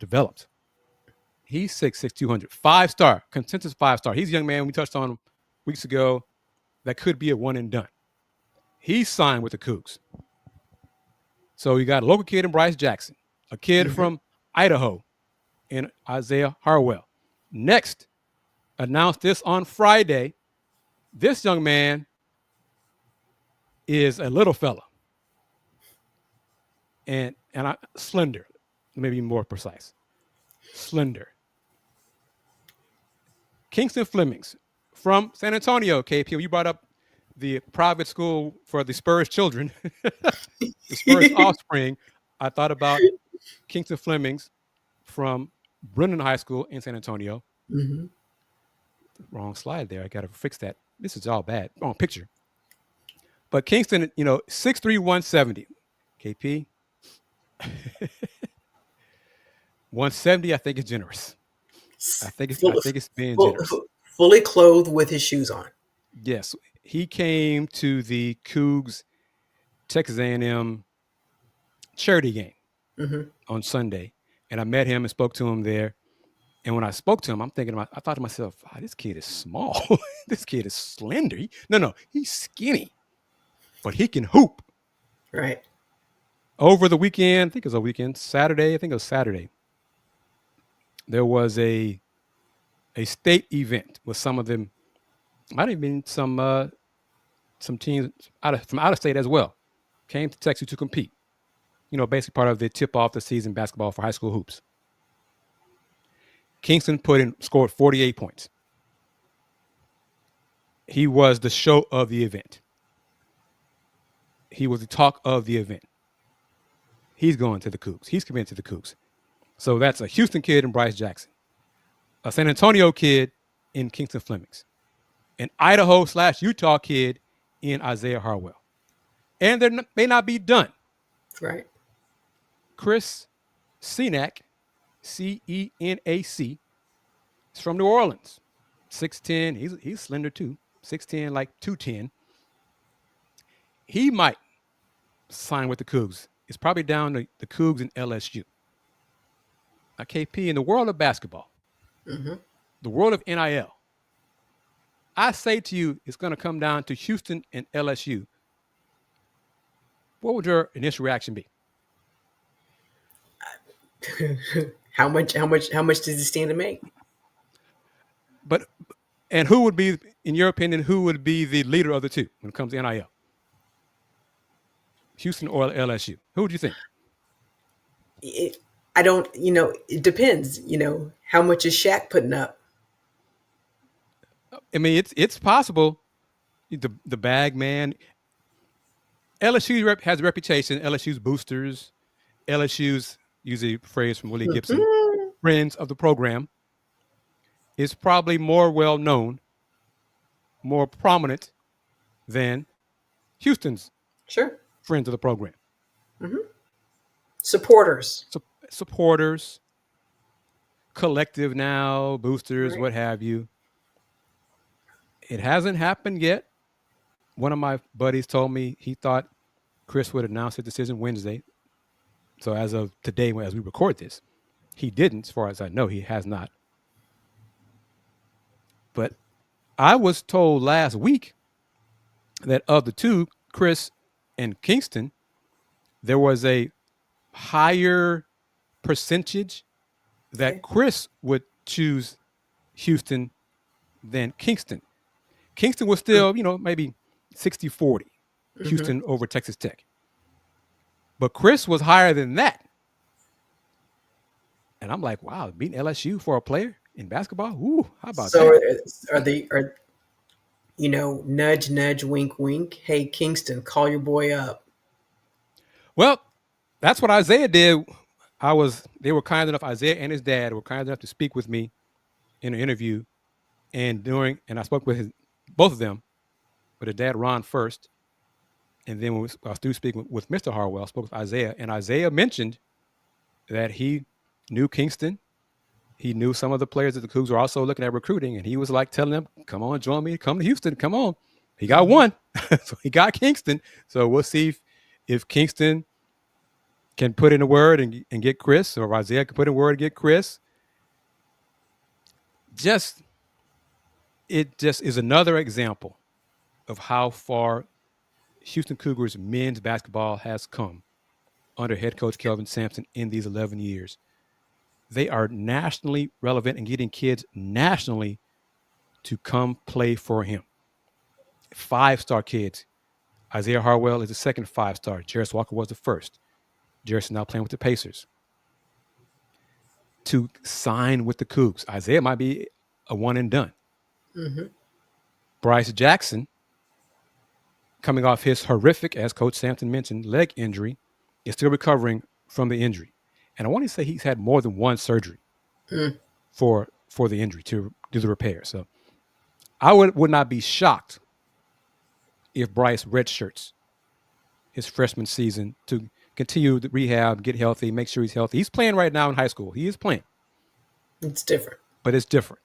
developed. He's 6'6", 200. 5-star, consensus 5-star. He's a young man we touched on weeks ago that could be a one and done. He's signed with the Cougs. So you got a local kid in Bryce Jackson, a kid Hmm. from Idaho, and Isaiah Harwell. Next, announced this on Friday. This young man is a little fella, and slender, maybe more precise, slender. Kingston Flemings from San Antonio. KP, you brought up the private school for the Spurs children, the Spurs offspring. I thought about Kingston Flemings from Brennan High School in San Antonio. Hmm. Wrong slide there. I got to fix that. This is all bad. Wrong picture. But Kingston, 6'3", 170. KP. 170, I think is generous. I think it's being generous. Fully clothed with his shoes on. Yes. He came to the Cougs Texas A&M charity game on Sunday, and I met him and spoke to him there. And when I spoke to him, I thought to myself, wow, this kid is small. This kid is slender. No, he's skinny, but he can hoop. Right. Over the weekend, I think it was a weekend, Saturday, there was a state event with some of them. Might have been some teams from out of state as well. Came to Texas to compete. Basically part of the tip off the season basketball for high school hoops. Kingston scored 48 points. He was the show of the event. He was the talk of the event. He's going to the Cougs. He's committed to the Cougs. So that's a Houston kid in Bryce Jackson, a San Antonio kid in Kingston Flemings, an Idaho/Utah kid in Isaiah Harwell. And they may not be done. Right. Kris Cenac, Cenac, is from New Orleans. 6'10". He's slender too. 6'10", like 210. He might sign with the Cougs. It's probably down to the Cougs and LSU. Now, KP, in the world of basketball, the world of NIL, I say to you, it's going to come down to Houston and LSU. What would your initial reaction be? How much does he stand to make? And who would be, in your opinion, who would be the leader of the two when it comes to NIL? Houston or LSU? Who would you think? It depends. How much is Shaq putting up? I mean, it's possible. The bag man. LSU has a reputation. LSU's boosters. LSU's, usually a phrase from Willie Gibson, friends of the program, is probably more well known, more prominent than Houston's friends of the program. Supporters. Supporters, collective now, boosters, what have you. It hasn't happened yet. One of my buddies told me he thought Kris would announce his decision Wednesday. So as of today, as we record this, he didn't. As far as I know, he has not. But I was told last week that of the two, Kris and Kingston, there was a higher percentage that Kris would choose Houston than Kingston. Kingston was still, maybe 60-40, Houston over Texas Tech. But Kris was higher than that. And I'm like, wow, beating LSU for a player in basketball? Ooh, how about that? So nudge, nudge, wink, wink. Hey, Kingston, call your boy up. Well, that's what Isaiah did. They were kind enough, Isaiah and his dad were kind enough to speak with me in an interview. And I spoke with both of them, but his dad, Ron, first. And then when I was through speaking with Mr. Harwell, I spoke with Isaiah. And Isaiah mentioned that he knew Kingston. He knew some of the players that the Cougs were also looking at recruiting. And he was like telling them, come on, join me, come to Houston, come on. He got one. So he got Kingston. So we'll see if Kingston can put in a word and get Kris, or Isaiah can put in a word and get Kris. It just is another example of how far Houston Cougars men's basketball has come under head coach Kelvin Sampson in these 11 years. They are nationally relevant and getting kids nationally to come play for him. 5-star kids. Isaiah Harwell is the second 5-star. Jarris Walker was the first. Jarris is now playing with the Pacers. To sign with the Cougs. Isaiah might be a one and done. Bryce Jackson, coming off his horrific, as Coach Sampson mentioned, leg injury, is still recovering from the injury. And I want to say he's had more than one surgery for the injury to do the repair. So I would not be shocked if Bryce redshirts his freshman season to continue the rehab, get healthy, make sure he's healthy. He's playing right now in high school. He is playing. It's different. But it's different.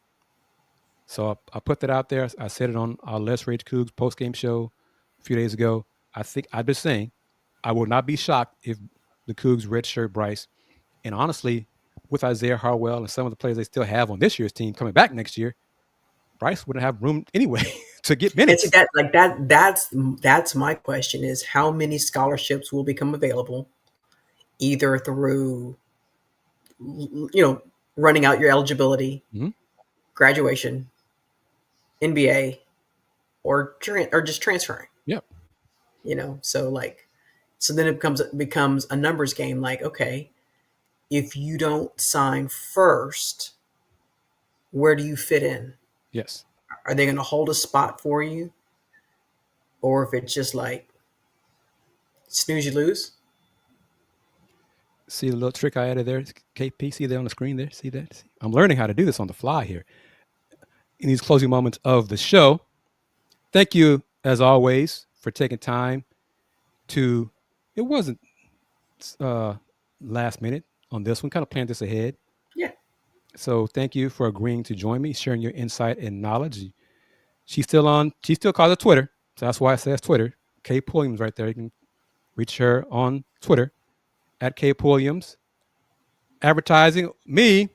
So I put that out there. I said it on our Let's Rage Cougs post-game show a few days ago. I think I've been saying I will not be shocked if the Cougs redshirt Bryce. And honestly, with Isaiah Harwell and some of the players they still have on this year's team coming back next year, Bryce wouldn't have room anyway to get And see minutes. that's my question is how many scholarships will become available either through running out your eligibility, Mm-hmm. graduation, NBA, or just transferring. Yep. So then it becomes a numbers game. Like, okay, if you don't sign first, where do you fit in? Yes. Are they going to hold a spot for you, or if it's just like snooze you lose? See the little trick I added there, KP? See there on the screen there? See that? See? I'm learning how to do this on the fly here. In these closing moments of the show, thank you, as always, for taking time to, it wasn't last minute on this one, kind of planned this ahead. Yeah. So thank you for agreeing to join me, sharing your insight and knowledge. She still calls it Twitter. So that's why it says Twitter. K Pulliams right there. You can reach her on Twitter at K Pulliams. Advertising me, a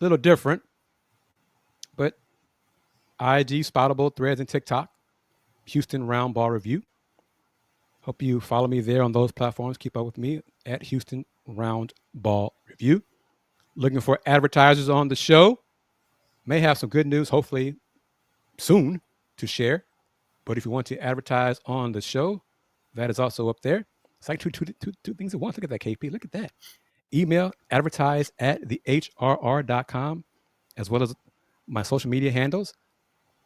little different, but IG, Spoutable, Threads, and TikTok. Houston Roundball Review. Hope you follow me there on those platforms. Keep up with me at Houston Roundball Review. Looking for advertisers on the show. May have some good news, hopefully soon, to share. But if you want to advertise on the show, that is also up there. It's like two things at once. Look at that, KP. Look at that. Email advertise@thehrr.com, as well as my social media handles.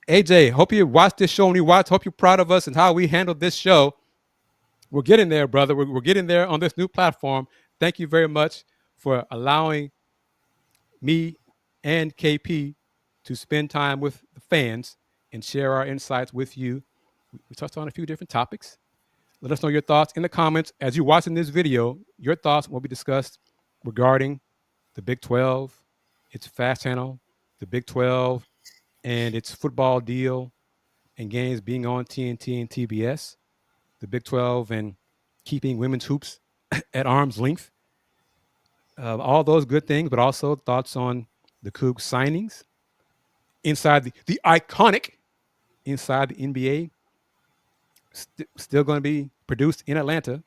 AJ, hope you watched this show and you watched. Hope you're proud of us and how we handled this show. We're getting there, brother. We're getting there on this new platform. Thank you very much for allowing me and KP to spend time with the fans and share our insights with you. We touched on a few different topics. Let us know your thoughts in the comments. As you're watching this video, your thoughts will be discussed regarding the Big 12, its FAST channel, the Big 12, and its football deal and games being on TNT and TBS, the Big 12 and keeping women's hoops at arm's length. All those good things, but also thoughts on the Cougs signings inside the iconic inside the NBA. Still going to be produced in Atlanta,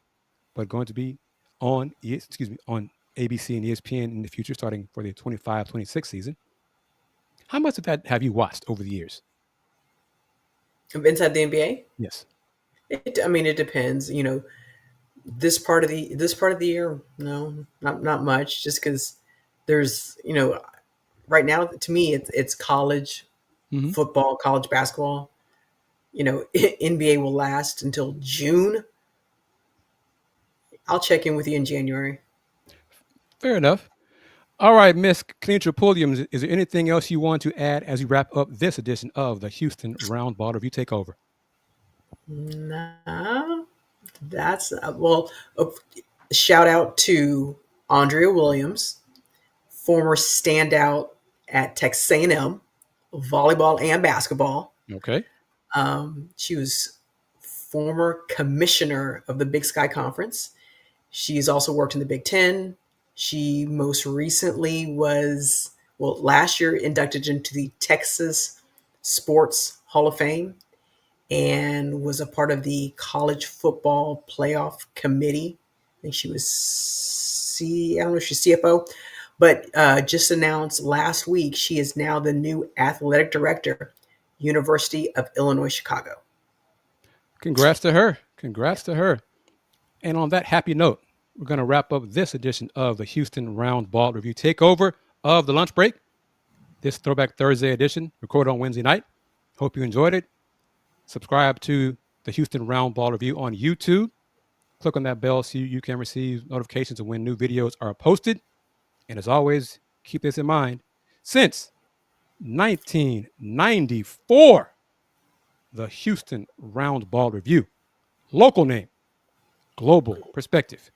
but going to be on ABC and ESPN in the future, starting for the 25-26 season. How much of that have you watched over the years? Inside the NBA? Yes. It depends. This part of the year, no, not much. Just because there's right now to me it's college football, college basketball. NBA will last until June. I'll check in with you in January. Fair enough. All right, Miss Kennetra Pulliams, is there anything else you want to add as we wrap up this edition of the Houston Roundball Review Takeover? No, that's shout out to Andrea Williams, former standout at Texas A&M, volleyball and basketball. Okay. She was former commissioner of the Big Sky Conference. She's also worked in the Big Ten. She most recently was, last year inducted into the Texas Sports Hall of Fame and was a part of the college football playoff committee. I think she was I don't know if she's CFO, but just announced last week she is now the new athletic director, University of Illinois Chicago. Congrats to her. Congrats to her. And on that happy note, we're going to wrap up this edition of the Houston Roundball Review Takeover of the lunch break. This Throwback Thursday edition, recorded on Wednesday night. Hope you enjoyed it. Subscribe to the Houston Roundball Review on YouTube. Click on that bell so you can receive notifications of when new videos are posted. And as always, keep this in mind. Since 1994, the Houston Roundball Review. Local name, global perspective.